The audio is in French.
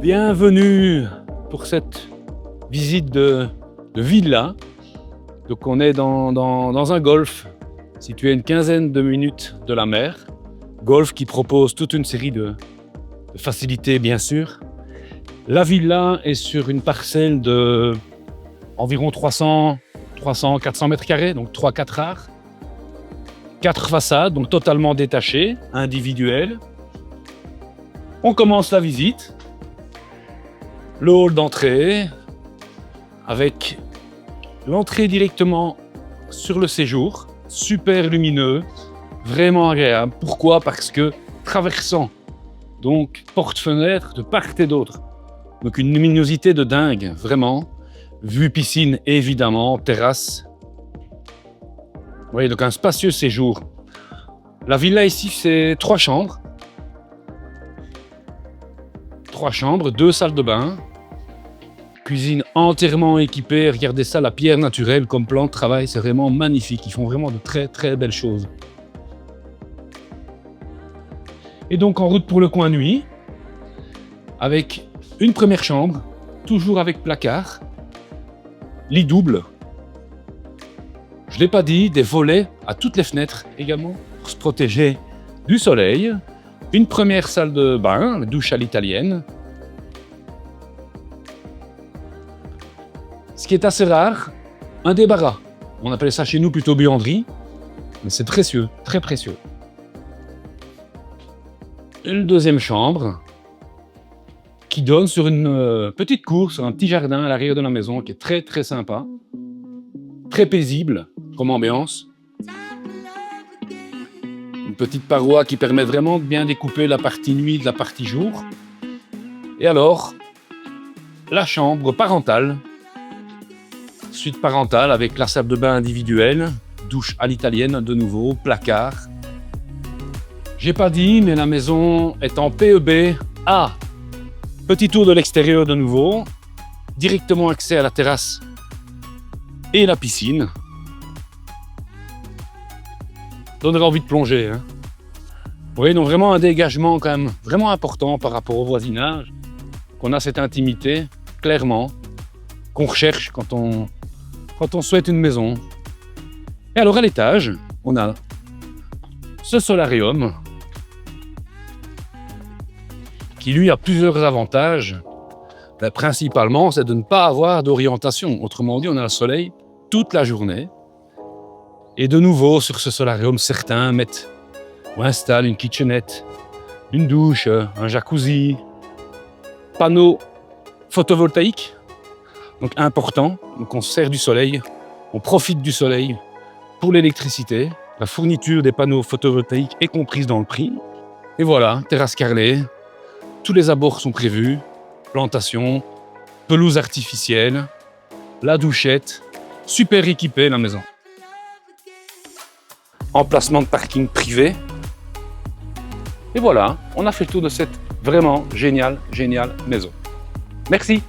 Bienvenue pour cette visite de villa. Donc on est dans un golf situé à une quinzaine de minutes de la mer. Golf qui propose toute une série de facilités bien sûr. La villa est sur une parcelle de environ 300, 400 mètres carrés, donc 3-4 arts. 4 façades, donc totalement détachées, individuelles. On commence la visite. Le hall d'entrée, avec l'entrée directement sur le séjour, super lumineux, vraiment agréable. Pourquoi? Parce que traversant donc porte-fenêtre de part et d'autre, donc une luminosité de dingue, vraiment. Vue piscine évidemment, terrasse. Vous voyez, donc un spacieux séjour. La villa ici, c'est 3 chambres. 3 chambres, 2 salles de bain. Cuisine entièrement équipée. Regardez ça, la pierre naturelle comme plan de travail, c'est vraiment magnifique. Ils font vraiment de très très belles choses. Et donc en route pour le coin nuit, avec une première chambre, toujours avec placard, lit double. Je ne l'ai pas dit, des volets à toutes les fenêtres également, pour se protéger du soleil. Une première salle de bain, la douche à l'italienne. Ce qui est assez rare, un débarras. On appelle ça chez nous plutôt buanderie, mais c'est précieux, très précieux. Une deuxième chambre qui donne sur une petite cour, sur un petit jardin à l'arrière de la maison qui est très très sympa, très paisible comme ambiance. Une petite paroi qui permet vraiment de bien découper la partie nuit de la partie jour. Et alors, la chambre parentale, suite parentale avec la salle de bain individuelle, douche à l'italienne de nouveau, placard. J'ai pas dit, mais la maison est en PEB A. Petit tour de l'extérieur de nouveau, directement accès à la terrasse et la piscine. Donnerait envie de plonger. Hein. Vous voyez, donc vraiment un dégagement quand même vraiment important par rapport au voisinage, qu'on a cette intimité, clairement, qu'on recherche quand on souhaite une maison. Et alors à l'étage, on a ce solarium qui lui a plusieurs avantages. Ben, principalement, c'est de ne pas avoir d'orientation. Autrement dit, on a le soleil toute la journée. Et de nouveau, sur ce solarium, certains mettent ou installent une kitchenette, une douche, un jacuzzi, panneau photovoltaïque. Donc important, donc on se sert du soleil, on profite du soleil pour l'électricité. La fourniture des panneaux photovoltaïques est comprise dans le prix. Et voilà, terrasse carrelée, tous les abords sont prévus, plantation, pelouse artificielle, la douchette, super équipée la maison. Emplacement de parking privé. Et voilà, on a fait le tour de cette vraiment géniale maison. Merci.